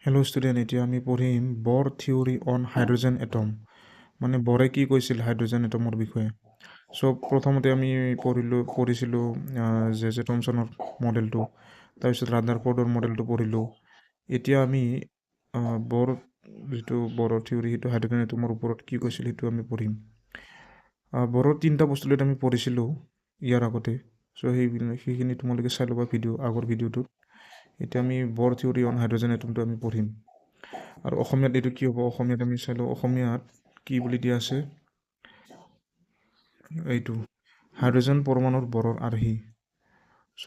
Hello' student, এতিয়া আমি পঢ়িম বৰ থিয়ৰী অন হাইড্ৰজেন এটম। মানে বৰে কি কৈছিল হাইড্ৰজেন এটমৰ বিষয়ে। চ' প্ৰথমতে আমি পঢ়িছিলোঁ জে থমছনৰ মডেলটো, তাৰপিছত ৰাদাৰফৰ্ডৰ মডেলটো পঢ়িলোঁ। এতিয়া আমি বৰ যিটো বৰৰ থিয়ৰী, সেইটো হাইড্ৰজেন এটমৰ ওপৰত কি কৈছিল সেইটো আমি পঢ়িম। বৰৰ 3টা পষ্টুলেট আমি পঢ়িছিলোঁ ইয়াৰ আগতে। চ' সেইখিনি তোমালোকে চাই ল'বা আগৰ ভিডিঅ'টোত। এতিয়া আমি বৰ থিয়ৰী অন হাইড্ৰজেন এটমটো আমি পঢ়িম। আৰু অসমীয়াত এইটো কি হ'ব, অসমীয়াত আমি চাই লওঁ অসমীয়াত কি বুলি দিয়া আছে। এইটো হাইড্ৰজেন পৰমাণুৰ বৰৰ আৰ্হি। চ'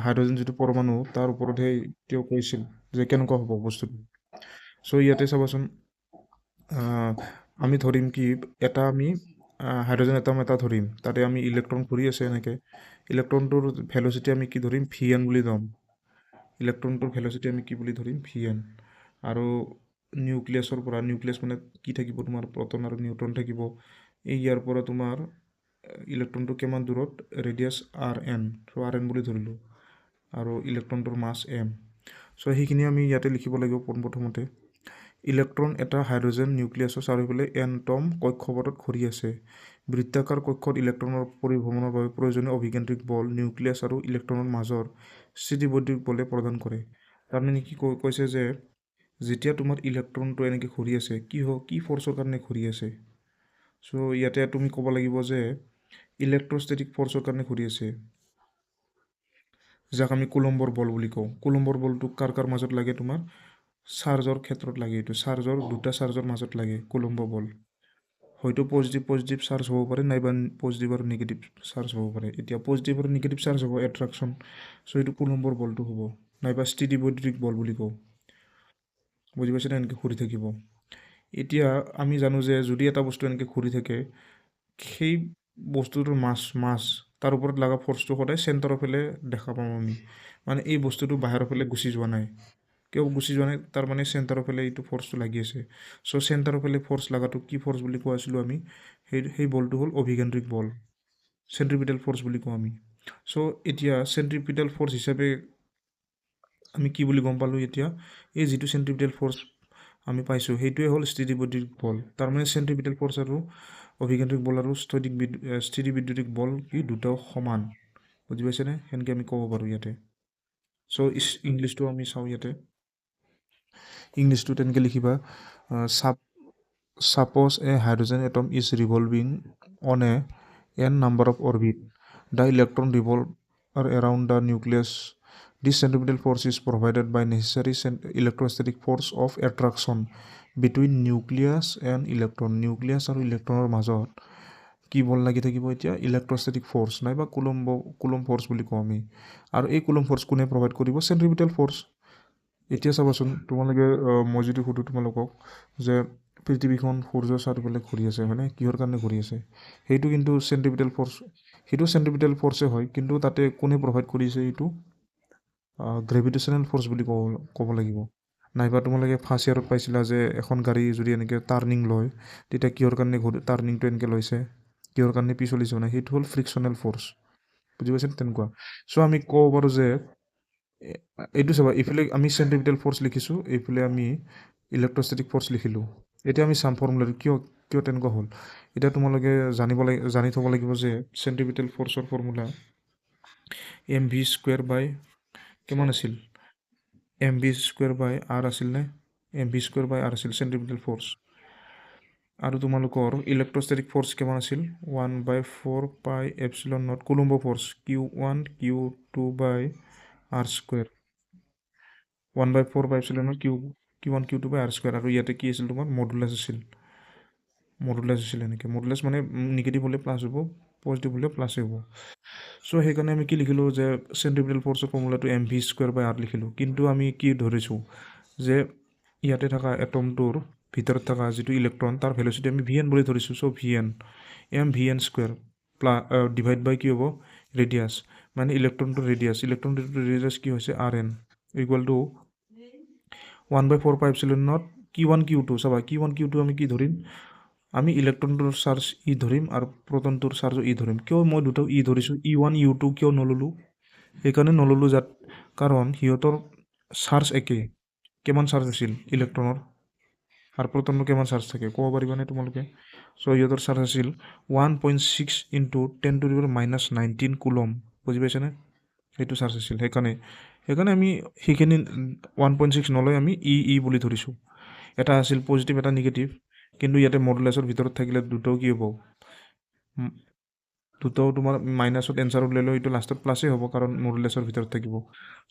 হাইড্ৰজেন যিটো পৰমাণু, তাৰ ওপৰতহে তেওঁ কৈছিল যে কেনেকুৱা হ'ব বস্তুটো। চ' ইয়াতে চাবাচোন, আমি ধৰিম কি আমি হাইড্ৰজেন এটম এটা ধৰিম, তাতে আমি ইলেক্ট্ৰন ঘূৰি আছে এনেকৈ। ইলেক্ট্ৰনটোৰ ভেল'চিটি আমি কি ধৰিম, VN বুলি ল'ম। ইলেক্ট্ৰনটোৰ ভেল'চিটি আমি কি বুলি ধৰিম, VN। আৰু নিউক্লিয়াছৰ পৰা, নিউক্লিয়াছ মানে কি থাকিব তোমাৰ, প্ৰটন আৰু নিউট্ৰন থাকিব। ইয়াৰ পৰা তোমাৰ ইলেক্ট্ৰনটো কিমান দূৰত, ৰেডিয়াছ RN, চ' RN বুলি ধৰিলোঁ। আৰু ইলেক্ট্ৰনটোৰ মাছ M। চ' সেইখিনি আমি ইয়াতে লিখিব লাগিব পোনপ্ৰথমতে। ইলেক্ট্ৰন এটা হাইড্ৰজেন নিউক্লিয়াছৰ চাৰিওফালে এনটম কক্ষপথত ঘূৰি আছে। বৃত্তাকাৰ কক্ষত ইলেক্ট্ৰনৰ পৰিভ্ৰমণৰ বাবে প্ৰয়োজনীয় অভিকেন্দ্ৰিক বল নিউক্লিয়াছ আৰু ইলেক্ট্ৰনৰ মাজৰ স্থিতিবৈদ্যুতিক বলে প্ৰদান কৰে। তাৰমানে কি কৈছে যে যেতিয়া তোমাৰ ইলেক্ট্ৰনটো এনেকৈ ঘূৰি আছে, কি ফৰ্চৰ কাৰণে ঘূৰি আছে। চ' ইয়াতে তুমি ক'ব লাগিব যে ইলেক্ট্ৰষ্টেটিক ফৰ্চৰ কাৰণে ঘূৰি আছে, যাক আমি কুলম্বৰ বল বুলি কওঁ। কুলম্বৰ বলটো কাৰ মাজত লাগে, তোমাৰ চাৰ্জৰ ক্ষেত্ৰত লাগে। এইটো দুটা চাৰ্জৰ মাজত লাগে কুলম্ব বল। হয়তো পজিটিভ চাৰ্জ হ'ব পাৰে, নাইবা পজিটিভ আৰু নিগেটিভ চাৰ্জ হ'ব পাৰে। এতিয়া পজিটিভ আৰু নিগেটিভ চাৰ্জ হ'ব এট্ৰাকশ্যন, চ' এইটো কুলম্বৰ বলটো হ'ব, নাইবা স্থিতিবৈদ্যুতিক বল বুলি কওঁ। বুজি পাইছে, এনেকৈ ঘূৰি থাকিব। এতিয়া আমি জানো যে যদি এটা বস্তু এনেকৈ ঘূৰি থাকে, সেই বস্তুটোৰ মাছ তাৰ ওপৰত লগা ফৰ্চটো সদায় চেণ্টাৰৰ ফালে দেখা পাওঁ আমি। মানে এই বস্তুটো বাহিৰৰ ফালে গুচি যোৱা নাই। কিয় গুচি যোৱা নাই, তাৰমানে চেণ্টাৰৰ ফালে এইটো ফৰ্চটো লাগি আছে। চ' চেণ্টাৰৰ ফালে ফৰ্চ লগাটো কি ফৰ্চ বুলি কোৱা আছিলোঁ আমি, সেই বলটো হ'ল অভিকেন্দ্ৰিক বল, চেণ্ট্ৰিপিটেল ফৰ্চ বুলি কওঁ আমি। চ' এতিয়া চেণ্ট্ৰিপিটেল ফৰ্চ হিচাপে আমি কি বুলি গম পালোঁ। এতিয়া এই যিটো চেণ্ট্ৰিপিটেল ফৰ্চ আমি পাইছোঁ, সেইটোৱে হ'ল স্থিতিবৈদ্যুতিক বল। তাৰমানে চেণ্ট্ৰিপিটেল ফৰ্চ আৰু অভিকেন্দ্ৰিক বল আৰু স্থিতিবিদ্যুতিক বল কি দুটাও সমান। বুজি পাইছেনে, সেনেকৈ আমি ক'ব পাৰোঁ ইয়াতে। চ' ইংলিছটো আমি চাওঁ ইয়াতে। ইংলিছটো তেনেকৈ লিখিবা, suppose a hydrogen atom is revolving on n number of orbit, the electron revolve around the nucleus. This centripetal force is provided by necessary electrostatic force of attraction between nucleus and electron. Nucleus আৰু ইলেক্ট্ৰনৰ মাজত কি বল লাগি থাকিব, এতিয়া electrostatic force, নাইবা coulomb force বুলি কওঁ আমি। আৰু এই কুলম ফৰ্চ কোনে প্ৰভাইড কৰিব, চেণ্ট্ৰিপিটেল ফৰ্চ। এতিয়া চাবাচোন, তোমালোকে মই যদি সুধোঁ তোমালোকক যে পৃথিৱীখন সূৰ্যৰ চাৰিওফালে ঘূৰি আছে, মানে কিহৰ কাৰণে ঘূৰি আছে, সেইটো কিন্তু চেণ্ট্ৰিপিটেল ফৰ্চ, সেইটো চেণ্ট্ৰিপিটেল ফৰ্চে হয়। কিন্তু তাতে কোনে প্ৰভাইড কৰিছে, এইটো গ্ৰেভিটেশ্যনেল ফৰ্চ বুলি ক'ব লাগিব। নাইবা তোমালোকে ফাৰ্ষ্ট ইয়াৰত পাইছিলা যে এখন গাড়ী যদি এনেকৈ টাৰ্ণিং লয়, তেতিয়া কিহৰ কাৰণে টাৰ্ণিংটো এনেকৈ লৈছে, কিহৰ কাৰণে পিছলিছে, মানে সেইটো হ'ল ফ্ৰিকশ্যনেল ফৰ্চ। বুজি পাইছে, তেনেকুৱা। চ' আমি ক'ব পাৰোঁ যে এইটো চাবা, এইফালে আমি চেণ্ট্ৰিপিটেল ফৰ্চ লিখিছোঁ, এইফালে আমি ইলেক্ট্ৰষ্টেটিক ফৰ্চ লিখিলোঁ। এতিয়া আমি চাম ফৰ্মুলাটো কিয় তেনেকুৱা হ'ল। এতিয়া তোমালোকে জানি থ'ব লাগিব যে চেণ্ট্ৰিপিটেল ফৰ্চৰ ফৰ্মুলা mv স্কুৱেৰ বাই কিমান আছিল, mv স্কুৱেৰ বাই r আছিল নে, mv স্কুৱেৰ বাই r আছিল চেণ্ট্ৰিপিটেল ফৰ্চ। আৰু তোমালোকৰ ইলেক্ট্ৰষ্টেটিক ফৰ্চ কিমান আছিল, 1/4 pi epsilon naught coulomb force, Q1 Q2 by r square, 1/4 pi epsilon naught Q1 Q2 by r square. আৰু ইয়াতে কি আছিল, তোমাৰ মডুলাছ আছিল এনেকৈ। মডুলাছ মানে নিগেটিভ হ'লে প্লাছ হ'ব, পজিটিভ হ'লে প্লাছে হ'ব। চ' সেইকাৰণে আমি কি লিখিলোঁ যে চেণ্ট্ৰিপিটেল ফৰ্চৰ ফৰ্মুলাটো mv স্কুৱেৰ বাই r লিখিলোঁ। কিন্তু আমি কি ধৰিছোঁ যে ইয়াতে থকা এটমটোৰ ভিতৰত থকা যিটো ইলেক্ট্ৰন, তাৰ ভেল'চিটি আমি VN বুলি ধৰিছোঁ। চ' VN স্কুৱেৰ ডিভাইড বাই কি হ'ব, ৰেডিয়াছ, মানে ইলেক্ট্ৰনটোৰ ৰেডিয়াছ কি হৈছে RN, equal to 1/4 pi epsilon naught Q1 Q2। চাবা Q1 Q2 আমি কি ধৰিম, আমি ইলেক্ট্ৰনটোৰ চাৰ্জ ই ধৰিম আৰু প্ৰটনটোৰ চাৰ্জো ই ধৰিম। কিয় মই দুটাও ই ধৰিছোঁ, E1 E2 কিয় নল'লোঁ, সেইকাৰণে নল'লোঁ কাৰণ সিহঁতৰ চাৰ্জ একে, কিমান চাৰ্জ আছিল ইলেক্ট্ৰনৰ আৰু প্ৰটনৰ কিমান চাৰ্জ থাকে ক'ব পাৰিবানে তোমালোকে? চ' ইহঁতৰ চাৰ্জ আছিল 1.6 ইনটু 10⁻⁻19 কুলম। বুজি পাইছেনে? সেইটো চাৰ্জ আছিল। সেইকাৰণে আমি সেইখিনি 1.6 নলৈ আমি ই বুলি ধৰিছোঁ। এটা আছিল পজিটিভ, এটা নিগেটিভ, কিন্তু ইয়াতে মডুলাছৰ ভিতৰত থাকিলে দুটাও কি হ'ব? দুটাও তোমাৰ মাইনাছত এনচাৰত লৈ লওঁ, এইটো লাষ্টত প্লাছেই হ'ব কাৰণ মডুলাছৰ ভিতৰত থাকিব।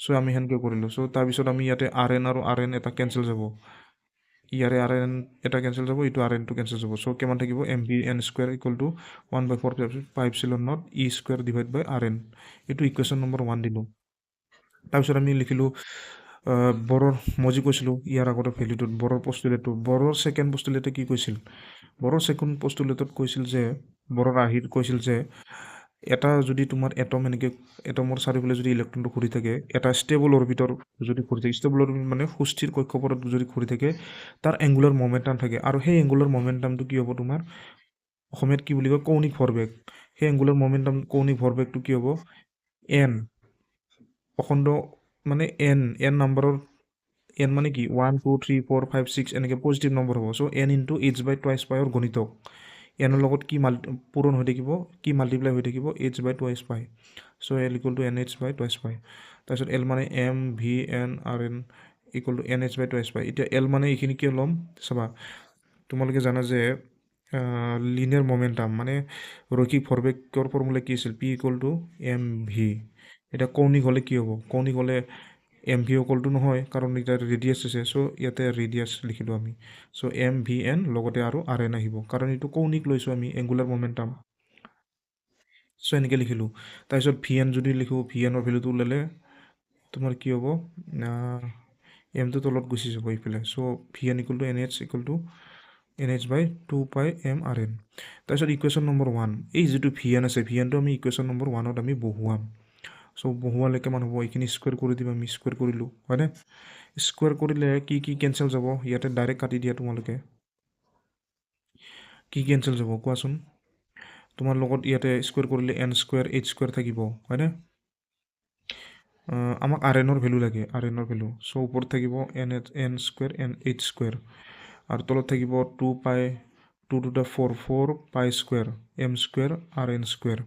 চ' আমি সেনেকৈ কৰিলোঁ। চ' তাৰপিছত আমি ইয়াতে RN আৰু RN এটা কেঞ্চেল যাব, ইয়াৰে RN এটা কেঞ্চেল যাব, এইটো RNটো কেঞ্চেল যাব। চ' কিমান থাকিব? MVN square equal to 1/4πε0 divide by RN। এইটো ইকুৱেশ্যন নম্বৰ 1 দিলোঁ। তাৰপিছত আমি লিখিলোঁ বৰৰ, মই যি কৈছিলোঁ ইয়াৰ আগতে ভেলুটোত বৰৰ পষ্টুলেটটো, বৰৰ ছেকেণ্ড পষ্টুলেটে কি কৈছিল? বৰৰ ছেকেণ্ড পষ্টুলেটত কৈছিল যে, বৰৰ আৰ্হিত কৈছিল যে এটা যদি তোমাৰ এনেকৈ এটমৰ চাৰিওফালে যদি ইলেক্ট্ৰনটো ঘূৰি থাকে, এটা ষ্টেবল অৰবিটৰ যদি ঘূৰি থাকে, ষ্টেবল অৰবিট মানে সুস্থিৰ কক্ষপথত যদি ঘূৰি থাকে, তাৰ এংগুলাৰ মমেণ্টাম থাকে, আৰু সেই এংগুলাৰ মমেণ্টামটো কি হ'ব তোমাৰ? অসমীয়াত কি বুলি কয়? কৌণিক ভৰবেগ। সেই এংগুলাৰ মমেণ্টাম কৌণিক ভৰবেগটো কি হ'ব? এন অখণ্ড মানে এন নাম্বাৰৰ, এন মানে কি 1 2 3 4 5 6 এনেকৈ পজিটিভ নম্বৰ হ'ব। চ' n ইনটু h/2 গণিতক এনৰ লগত কি পূৰণ হৈ থাকিব, কি মাল্টিপ্লাই হৈ থাকিব? h/2 so' l equal to NH/2 তাৰপিছত l মানে MVN/RN ইকুৱেল টু NH/2 এতিয়া l মানে এইখিনি কিয় ল'ম চাবা, তোমালোকে জানা যে লিনিয়াৰ মমেণ্টাম মানে ৰৈখিক ভৰবেগৰ ফৰ্মুলা কি আছিল? P equal to MV। এতিয়া কৌণিক হ'লে কি হ'ব? কৌণিক হ'লে MV অকলটো নহয়, কাৰণ এতিয়া ৰেডিয়াছ আছে। চ' ইয়াতে ৰেডিয়াছ লিখিলোঁ আমি। চ' MVN লগতে আৰু RN আহিব, কাৰণ এইটো কৌণিক লৈছোঁ আমি এংগুলাৰ মমেণ্টাম। চ' এনেকৈ লিখিলোঁ। তাৰপিছত VN যদি লিখোঁ, VNৰ ভেলুটো ওলালে তোমাৰ কি হ'ব? এমটো তলত গুচি যাব এইফালে। চ' VN equal to NH equal to NH/2πmRN। তাৰপিছত ইকুৱেশ্যন নম্বৰ 1, এই যিটো VN আছে, VNটো আমি ইকুৱেশ্যন নম্বৰ 1ত আমি বহুৱাম। চ' বহুৱালে কিমান হ'ব? এইখিনি স্কুৱেৰ কৰি দিম আমি, স্কুৱেৰ কৰিলোঁ হয়নে? স্কুৱেৰ কৰিলে কি কি কেঞ্চেল যাব? ইয়াতে ডাইৰেক্ট কাটি দিয়া তোমালোকে। কি কেঞ্চেল যাব কোৱাচোন? তোমাৰ লগত ইয়াতে স্কুৱেৰ কৰিলে n²h² থাকিব হয়নে? আমাক RNৰ ভেলু লাগে, RNৰ ভেলু। চ' ওপৰত থাকিব n²h², আৰু তলত থাকিব 2π 2 to the 4 π² m² RN²।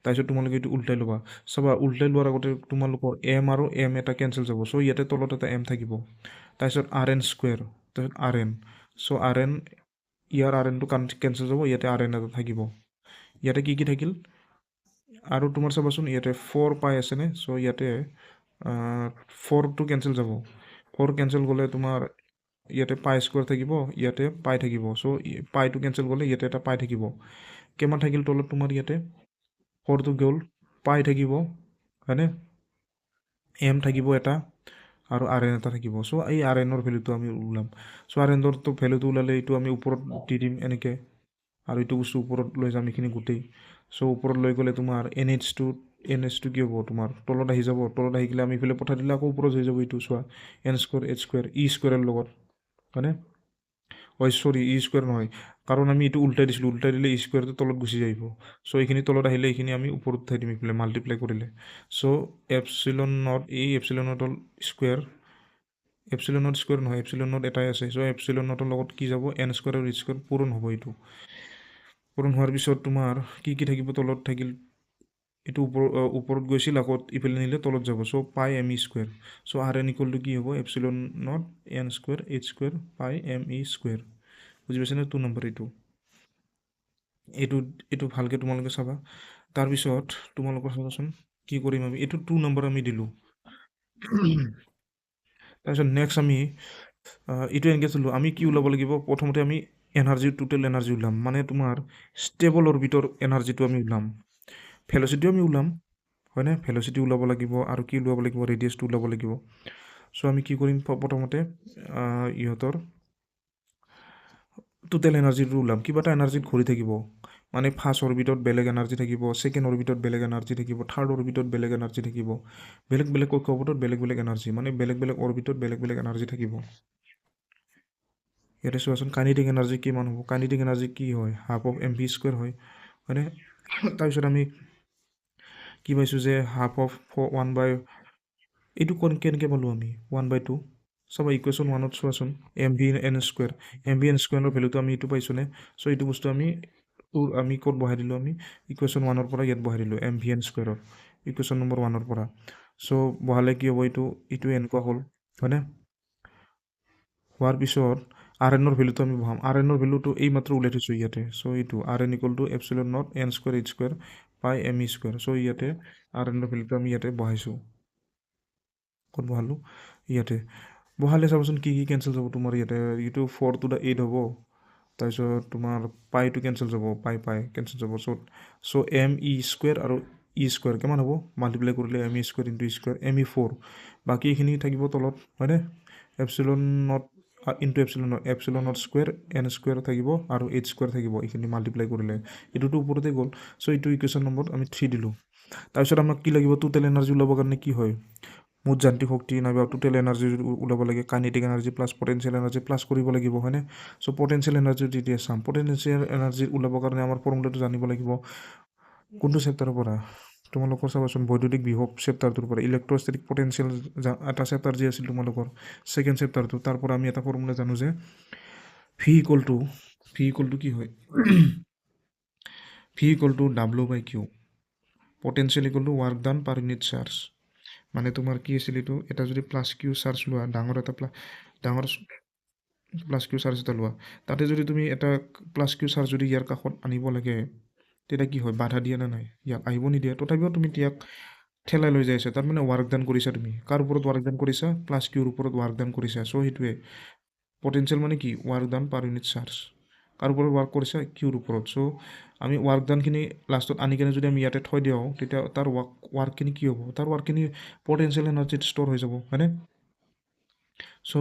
তাৰপিছত তোমালোকে এইটো উল্টাই ল'বা। চাবা, উল্টাই লোৱাৰ আগতে তোমালোকৰ m আৰু m এটা কেঞ্চেল যাব। চ' ইয়াতে তলত এটা m থাকিব। তাৰপিছত RN², তাৰপিছত RN। চ' RN, ইয়াৰ RNটো কেঞ্চেল যাব, ইয়াতে RN এটা থাকিব। ইয়াতে কি থাকিল? আৰু তোমাৰ চাবাচোন ইয়াতে 4π আছেনে? চ' ইয়াতে 4টো কেঞ্চেল যাব। 4 কেঞ্চেল গ'লে তোমাৰ ইয়াতে π² থাকিব, ইয়াতে পাই থাকিব। চ' পাইটো কেঞ্চেল গ'লে ইয়াতে এটা পাই থাকিব। কিমান থাকিল তলত তোমাৰ? ইয়াতে 4টো গ'ল, পাই থাকিব হয়নে? m থাকিব এটা, আৰু RN এটা থাকিব। চ' এই RNৰ ভেলুটো আমি ওলাম। চ' RNৰ ভেলুটো ওলালে এইটো আমি ওপৰত দি দিম এনেকৈ, আৰু এইটো বস্তু ওপৰত লৈ যাম এইখিনি গোটেই। চ' ওপৰত লৈ গ'লে তোমাৰ NH2 কি হ'ব? তোমাৰ তলত আহি যাব। তলত আহি গ'লে আমি এইফালে পঠাই দিলে আকৌ ওপৰত হৈ যাব। এইটো চোৱা, n²h² e² লগত হয়নে? চৰি, e² নহয়, কাৰণ আমি এইটো উল্টাই দিছিলোঁ। উল্টাই দিলে e²টো তলত গুচি আহিব। চ' এইখিনি তলত আহিলে এইখিনি আমি ওপৰত উঠাই দিম এইফালে মাল্টিপ্লাই কৰিলে। চ' এপচিলন নট, এই এপচিলন নট স্কুৱেৰ, এপচিলন নট স্কুৱেৰ নহয়, এপচিলন নট এটাই আছে। চ' এপচিলন নটৰ লগত কি যাব? n² আৰু h² পূৰণ হ'ব। এইটো পূৰণ হোৱাৰ পিছত তোমাৰ কি কি থাকিব? তলত থাকিল এইটো ওপৰত গৈছিল, আকৌ ইফালে নিলে তলত যাব। চ' πme²। So' RN equal to কি হ'ব? এপচিলন নট n² h² πme²। বুজি পাইছেনে? 2 নম্বৰ এইটো ভালকৈ তোমালোকে চাবা। তাৰপিছত তোমালোকৰ চাবাচোন কি কৰিম আমি। এইটো 2 নম্বৰ আমি দিলোঁ। তাৰপিছত নেক্সট আমি এইটো এনেকৈ চলোঁ। আমি কি ওলাব লাগিব? প্ৰথমতে আমি এনাৰ্জি, টোটেল এনাৰ্জি ওলাম, মানে তোমাৰ ষ্টেবল অৰবিটৰ এনাৰ্জিটো আমি ওলাম। ভেলচিটিও আমি ওলাম হয়নে? ভেলচিটি ওলাব লাগিব, আৰু কি ওলাব লাগিব? ৰেডিয়াছটো ওলাব লাগিব। চ' আমি কি কৰিম? প্ৰথমতে ইহঁতৰ টোটেল এনাৰ্জিটো ওলাম। কিবা এটা এনাৰ্জিত ঘূৰি থাকিব, মানে ফাৰ্ষ্ট অৰবিটত বেলেগ এনাৰ্জি থাকিব, ছেকেণ্ড অৰবিটত বেলেগ এনাৰ্জি থাকিব, থাৰ্ড অৰবিটত বেলেগ এনাৰ্জি থাকিব, বেলেগ বেলেগ কক্ষপথত বেলেগ বেলেগ এনাৰ্জি, মানে বেলেগ বেলেগ অৰবিটত বেলেগ বেলেগ এনাৰ্জি থাকিব। ইয়াতে চোৱাচোন, কাইনেটিক এনাৰ্জি কিমান হ'ব? কাইনেটিক এনাৰ্জি কি হয়? ½mv² হয় হয়নে? তাৰপিছত আমি কি পাইছোঁ যে ½ of 1/, এইটো কেনেকৈ পালোঁ আমি? 1/2 চাবা ইকুৱেশ্যন 1ত চোৱাচোন mv(n²) mv(n²)ৰ ভেলুটো আমি এইটো পাইছোঁনে? চ' এইটো বস্তু আমি ক'ত বহাই দিলোঁ? আমি ইকুৱেশ্যন 1ৰ পৰা ইয়াত বহাই দিলোঁ mv(n²)ৰ ইকুৱেশ্যন নম্বৰ 1ৰ পৰা। চ' বহালে কি হ'ব? এইটো এনেকুৱা হ'ল, হয়নে? হোৱাৰ পিছত rnৰ ভেলুটো আমি বহাম। rnৰ ভেলুটো এইমাত্ৰ ওলাই থৈছোঁ ইয়াতে। চ' এইটো rn = ε0 n² h² m²। চ' ইয়াতে rnৰ ভেলুটো আমি ইয়াতে বহাইছোঁ। ক'ত বহালোঁ? ইয়াতে বহালে চাবচোন কি কেঞ্চেল যাব তোমাৰ ইয়াতে। এইটো 4 to the 8 হ'ব। তাৰপিছত তোমাৰ পাইটো কেঞ্চেল যাব, পাই কেঞ্চেল যাব। চ' me² আৰু e² কিমান হ'ব? মাল্টিপ্লাই কৰিলে me² × e², me4। বাকী এইখিনি থাকিব তলত, হয়নে? ε0 ε0² n² থাকিব আৰু h² থাকিব। এইখিনি মাল্টিপ্লাই কৰিলে এইটোতো ওপৰতে গ'ল। চ' এইটো ইকুৱেশ্যন নম্বৰ আমি 3 দিলোঁ। তাৰপিছত আমাক কি লাগিব? টোটেল এনাৰ্জি ওলাবৰ কাৰণে কি হয়? মুঠ যান্ত্ৰিক শক্তি নাইবা টোটেল এনাৰ্জি ওলাব লাগে, kinetic energy plus potential energy plus কৰিব লাগিব, হয়নে? চ' পটেনচিয়েল এনাৰ্জি যেতিয়া চাম, পটেনচিয়েল এনাৰ্জি ওলাবৰ কাৰণে আমাৰ ফৰ্মুলাটো জানিব লাগিব। কোনটো চেপ্টাৰৰ পৰা? তোমালোকৰ চাবাচোন বৈদ্যুতিক বিভৱ চেপ্টাৰটোৰ পৰা, ইলেক্ট্ৰষ্টেটিক পটেনচিয়েল এটা চেপ্টাৰ যি আছিল তোমালোকৰ ছেকেণ্ড চেপ্টাৰটো, তাৰ পৰা আমি এটা ফৰ্মুলা জানো যে ভি ইকুৱেল টু কি হয়? V equal to W/Q। Potential equal to work done per unit charge. মানে তোমাৰ কি আছিল এইটো? এটা যদি প্লাছ কিউ চাৰ্জ লোৱা, ডাঙৰ প্লাছ কিউ চাৰ্জ এটা লোৱা, তাতে যদি তুমি এটা প্লাছ কিউ চাৰ্জ যদি ইয়াৰ কাষত আনিব লাগে, তেতিয়া কি হয়? বাধা দিয়ে নে নাই? ইয়াক আহিব নিদিয়ে। তথাপিও তুমি ইয়াক ঠেলাই লৈ যাইছা, তাৰমানে ৱাৰ্ক ডান কৰিছা তুমি। কাৰ ওপৰত ৱাৰ্ক ডান কৰিছা? প্লাছ কিউৰ ওপৰত ৱাৰ্ক ডান কৰিছা। চ' সেইটোৱে পটেনচিয়েল মানে কি? ৱাৰ্ক ডান পাৰ ইউনিট চাৰ্জ। কাৰ ওপৰত ৱাৰ্ক কৰিছা? কিউৰ ওপৰত। চ' আমি ৱাৰ্ক ডানখিনি লাষ্টত আনি কেনে যদি আমি ইয়াতে থৈ দিওঁ, তেতিয়া তাৰ ৱাৰ্কখিনি কি হ'ব? তাৰ ৱাৰ্কখিনি পটেনচিয়েল এনাৰ্জিত ষ্ট'ৰ হৈ যাব, হয়নে? চ'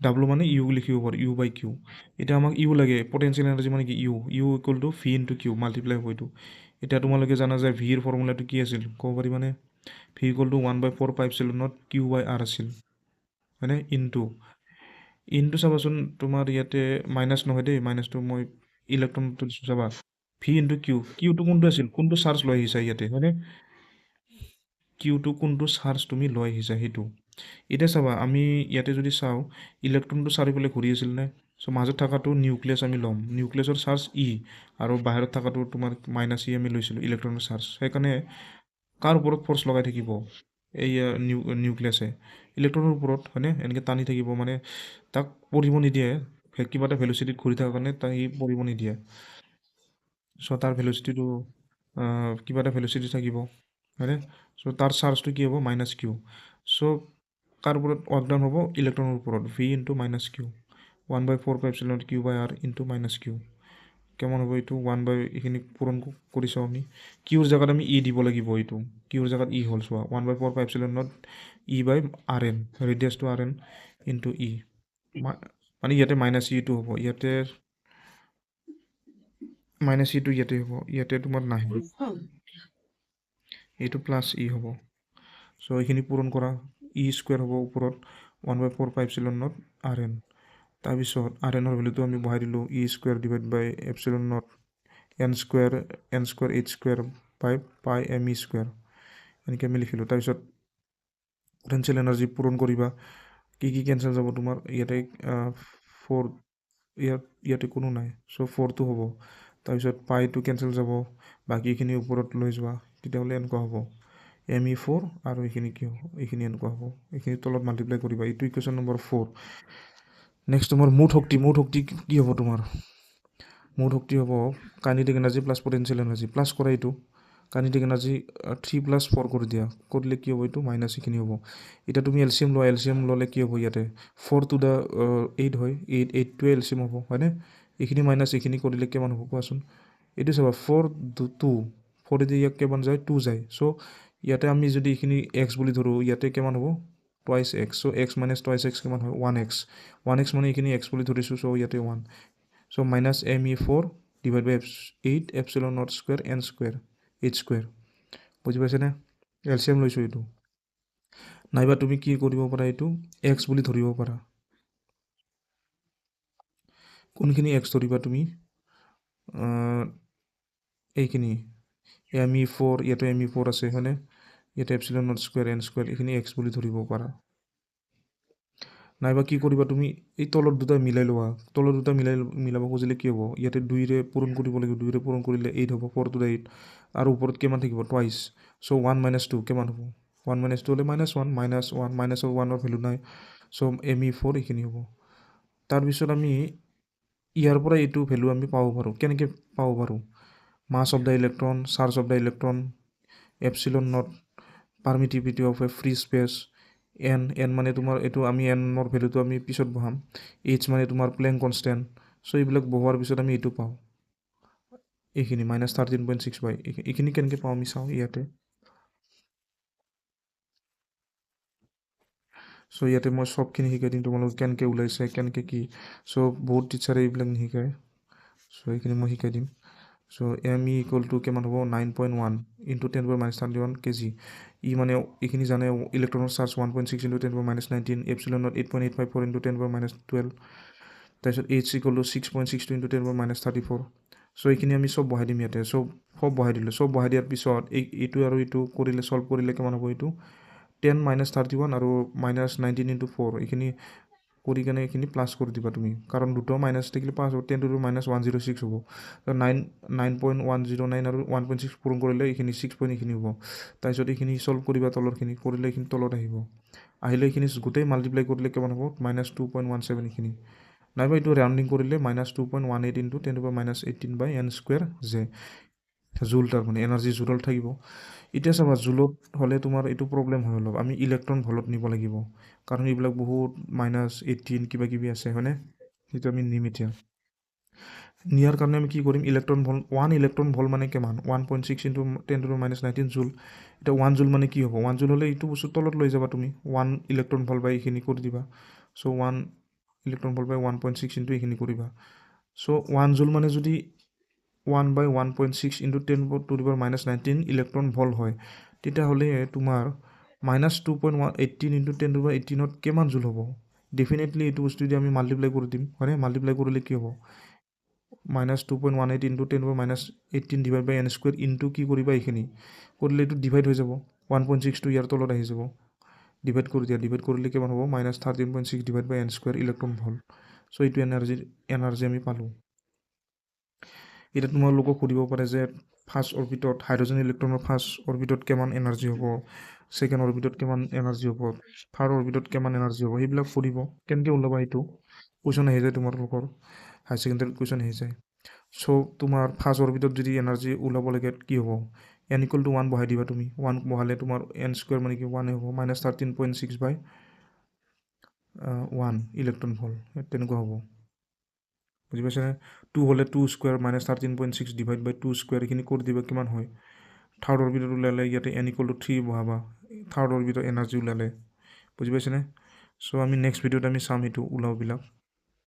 W মানে ইউ লিখিব পাৰোঁ, U/Q। এতিয়া আমাক ইউ লাগে, পটেনচিয়েল এনাৰ্জি মানে কি? U equal to V × Q multiply হ'ব এইটো। এতিয়া তোমালোকে জানা যে ভিৰ ফৰ্মুলাটো কি আছিল? ক'ব পাৰিবানে? V ইকুৱেল টু 1/4πε0 Q/R আছিল, হয়নে? ইনটো চাবাচোন, তোমাৰ ইয়াতে মাইনাছ নহয় দেই, মাইনাছটো মই ইলেক্ট্ৰনটো দিছোঁ চাবা। V × কিউটো কোনটো আছিল? কোনটো চাৰ্জ লৈ আহিছা ইয়াতে, হয়নে? কিউটো কোনটো চাৰ্জ তুমি লৈ আহিছা সেইটো। এতিয়া চাবা, আমি ইয়াতে যদি চাওঁ, ইলেক্ট্ৰনটো চাৰিওফালে ঘূৰি আছিল নে? চ' মাজত থকাটো নিউক্লিয়াছ আমি ল'ম, নিউক্লিয়াছৰ চাৰ্জ E, আৰু বাহিৰত থকাটো তোমাৰ -E আমি লৈছিলোঁ ইলেক্ট্ৰনৰ চাৰ্জ। সেইকাৰণে কাৰ ওপৰত ফ'ৰ্চ লগাই থাকিব? এইয়া নিউক্লিয়াছে ইলেক্ট্ৰনৰ ওপৰত, হয়নে? এনেকৈ টানি থাকিব, মানে তাক পৰিব নিদিয়ে। কিবা এটা ভেল'চিটিত ঘূৰি থকাৰ কাৰণে তাক সি পৰিব নিদিয়ে। চ' তাৰ ভেল'চিটিটো কিবা এটা ভেল'চিটি থাকিব, হয়নে? চ' তাৰ চাৰ্জটো কি হ'ব? -Q। চ' কাৰ ওপৰত ৱাৰ্ক ডাউন হ'ব? ইলেক্ট্ৰনৰ ওপৰত। V × -Q 1/4πε0 Q/R × -Q। কেমন হ'ব এইটো? এইখিনি পূৰণ কৰি চাওঁ আমি। কিউৰ জেগাত আমি ই দিব লাগিব। এইটো কিউৰ জেগাত ই হ'ল, চোৱা 1/4πε0 E/RN, ৰেডিয়াছটো RN × E। মানে ইয়াতে -E টো হ'ব, ইয়াতে -E টো ইয়াতে হ'ব, ইয়াতে তোমাৰ নাহিব, এইটো +E হ'ব। চ' এইখিনি পূৰণ কৰা, E² হ'ব ওপৰত 1/4πε0 RN। তাৰপিছত RNৰ ভেলুটো আমি বহাই দিলোঁ, E² / ε0 n² h² me²। এনেকৈ আমি লিখিলোঁ। তাৰপিছত পটেনচিয়েল এনাৰ্জি পূৰণ কৰিবা। কি কেঞ্চেল যাব তোমাৰ? ইয়াতে 4, ইয়াতে কোনো নাই, চ' 4টো হ'ব। তাৰপিছত পাইটো কেঞ্চেল যাব, বাকীখিনি ওপৰত লৈ যোৱা, তেতিয়াহ'লে এনেকুৱা হ'ব me4, আৰু এইখিনি কি হ'ব? এইখিনি এনেকুৱা হ'ব। এইখিনি তলত মাল্টিপ্লাই কৰিবা। এইটো ইকুৱেশ্যন নম্বৰ 4। নেক্সট তোমাৰ মুঠ শক্তি কি হ'ব? তোমাৰ মুঠ শক্তি হ'ব kinetic energy plus potential energy plus কৰা। এইটো কাইনেটিক এনাৰ্জি 3 + 4 কৰি দিয়া, কৰিলে কি হ'ব? এইটো মাইনাছ এইখিনি হ'ব। এতিয়া তুমি এলচিএম লোৱা, এলচিএম ল'লে কি হ'ব? ইয়াতে 4 to the 8 হয়, 8টোৱে এলচিএম হ'ব, হয়নে? এইখিনি মাইনাছ এইখিনি কৰিলে কিমান হ'ব কোৱাচোন? এইটো চাবা, 4 2, 4 ইয়াক কিমান যায়? 2 যায়। চ' ইয়াতে আমি যদি এইখিনি এক্স বুলি ধৰোঁ, ইয়াতে কিমান হ'ব? Twice x. So' x minus twice x কিমান হয়? 1x। মানে এইখিনি এক্স বুলি ধৰিছোঁ, চ' ইয়াতে 1। চ' -me4 / 8 ε0² n² h²। বুজি পাইছেনে? এলচিএম লৈছোঁ এইটো। নাইবা তুমি কি কৰিব পাৰা? এইটো এক্স বুলি ধৰিব পাৰা। কোনখিনি এক্স ধৰিবা তুমি? এইখিনি me4, ইয়াতে me4 আছে, হয়নে? ইয়াতে ε0² n², এইখিনি এক্স বুলি ধৰিব পাৰা। নাইবা কি কৰিবা তুমি এই তলৰ দুটা মিলাই লোৱা, তলৰ দুটা মিলাব খুজিলে কি হ'ব, ইয়াতে 2ৰে পূৰণ কৰিব লাগিব, 2ৰে পূৰণ কৰিলে 8 হ'ব, 4 to the 8 আৰু ওপৰত কিমান থাকিব টুৱাইচ, চ' 1 - 2 কিমান হ'ব, 1 - 2 হ'লে -1, -1 মাইনাছৰ 1ৰ ভেলু নাই, চ' ME4 এইখিনি হ'ব। তাৰপিছত আমি ইয়াৰ পৰা এইটো ভেলু আমি পাব পাৰোঁ, কেনেকৈ পাব পাৰোঁ, mass of the electron, charge of the electron, epsilon naught, permittivity of a free space, n মানে তোমাৰ এইটো আমি এনৰ ভেলুটো আমি পিছত বহাম, এইচ মানে তোমাৰ প্লেং কনষ্টেণ্ট, চ' এইবিলাক বহোৱাৰ পিছত আমি এইটো পাওঁ, এইখিনি -13.6 এইখিনি কেনেকৈ পাওঁ আমি চাওঁ ইয়াতে। চ' ইয়াতে মই চবখিনি শিকাই দিম তোমালোকে কেনেকৈ ওলাইছে কেনেকৈ কি, চ' বহুত টিচাৰে এইবিলাক নিশিকায়, চ' এইখিনি মই শিকাই দিম। চ' ME = কিমান হ'ব, 9.1 × 10⁻31 kg। মানে এইখিনি জানে, ইলেক্ট্ৰনৰ চাৰ্জ 1.6 × 10⁻19, এপচিলনত 8.854 × 10⁻12, তাৰপিছত H = 6.62 × 10⁻34। চ' এইখিনি আমি চব বহাই দিম ইয়াতে, চব বহাই দিলোঁ, চব বহাই দিয়াৰ পিছত এইটো আৰু এইটো কৰিলে, চল্ভ কৰিলে কিমান হ'ব, এইটো 10⁻31 আৰু -19 × 4 এইখিনি কৰি কেনে এইখিনি প্লাছ কৰি দিবা তুমি, কাৰণ দুটাও মাইনাছ থাকিলে পাছ হ'ব, 10 to the -106 হ'ব, 9.109 আৰু 1.6 পূৰণ কৰিলে এইখিনি 6 এইখিনি হ'ব। তাৰপিছত এইখিনি চল্ভ কৰিবা, তলৰখিনি কৰিলে এইখিনি তলত আহিব, আহিলে এইখিনি গোটেই মাল্টিপ্লাই কৰিলে কিমান হ'ব, -2.17 এইখিনি, নাইবা এইটো ৰাউণ্ডিং কৰিলে -2.18 × 10⁻18/n²J জুল, তাৰমানে এনাৰ্জি জুলত থাকিব। এতিয়া চাবা জুলত হ'লে তোমাৰ এইটো প্ৰব্লেম হয় অলপ, আমি ইলেক্ট্ৰন ভলত নিব লাগিব, কাৰণ এইবিলাক বহুত -18 কিবা কিবি আছে হয়নে, সেইটো আমি নিম। এতিয়া নিয়াৰ কাৰণে আমি কি কৰিম, ইলেক্ট্ৰন ভল, 1 ইলেক্ট্ৰন ভল মানে কিমান, 1.6 × 10⁻19 জুল। এতিয়া 1 জুল মানে কি হ'ব, 1 জুল হ'লে এইটো বস্তু তলত লৈ যাবা তুমি, 1 ইলেক্ট্ৰন ভল বাই এইখিনি কৰি দিবা, চ' 1 ইলেক্ট্ৰন ভল বাই 1.6 × এইখিনি কৰিবা, চ' 1 জুল মানে যদি 1/1.6 × 10⁻19 ইলেক্ট্ৰন ভল হয়, তেতিয়াহ'লে তোমাৰ -2.18 × 10⁻18ত কিমান জুল হ'ব, ডেফিনেটলি এইটো বস্তু যদি আমি মাল্টিপ্লাই কৰি দিম হয়নে, মাল্টিপ্লাই কৰিলে কি হ'ব, -2.18 × 10⁻18 ইনটু কি কৰিবা, এইখিনি কৰিলে এইটো ডিভাইড হৈ যাব, 1.6টো ইয়াৰ তলত আহি যাব, ডিভাইড কৰি দিয়া, ডিভাইড কৰিলে কিমান হ'ব, -13.6/n² ইলেক্ট্ৰন ভল। চ' এইটো এনাৰ্জি আমি পালোঁ। এতিয়া তোমালোকক সুধিব পাৰে যে ফাৰ্ষ্ট অৰ্বিটত হাইড্ৰজেন ইলেক্ট্ৰনৰ ফাৰ্ষ্ট অৰ্বিটত কিমান এনাৰ্জি হ'ব, ছেকেণ্ড অৰ্বিটত কিমান এনাৰ্জি হ'ব, থাৰ্ড অৰ্বিটত কিমান এনাৰ্জি হ'ব, সেইবিলাক সুধিব, কেনেকৈ ওলাবা এইটো কুৱেশ্যন আহি যায় তোমালোকৰ হায়াৰ ছেকেণ্ডেৰীত, কুৱেশ্যন আহি যায়। চ' তোমাৰ ফাৰ্ষ্ট অৰ্বিটত যদি এনাৰ্জি ওলাব লাগে কি হ'ব, n = 1 বহাই দিবা তুমি, 1 বহালে তোমাৰ n² মানে কি 1 হ'ব, -13.6/1 ইলেক্ট্ৰন ভল, তেনেকুৱা হ'ব, বুজি পাইছেনে। 2 হ'লে 2² -13.6/2² এইখিনি কৰি দিবা কিমান হয়। থাৰ্ড অৰ্বিটত ওলালে ইয়াতে n = 3 বহাবা, থাৰ্ড অৰ্বিটৰ এনাৰ্জি ওলালে, বুজি পাইছেনে। চ' আমি নেক্সট ভিডিঅ'ত আমি চাম সেইটো ওলাওবিলাক।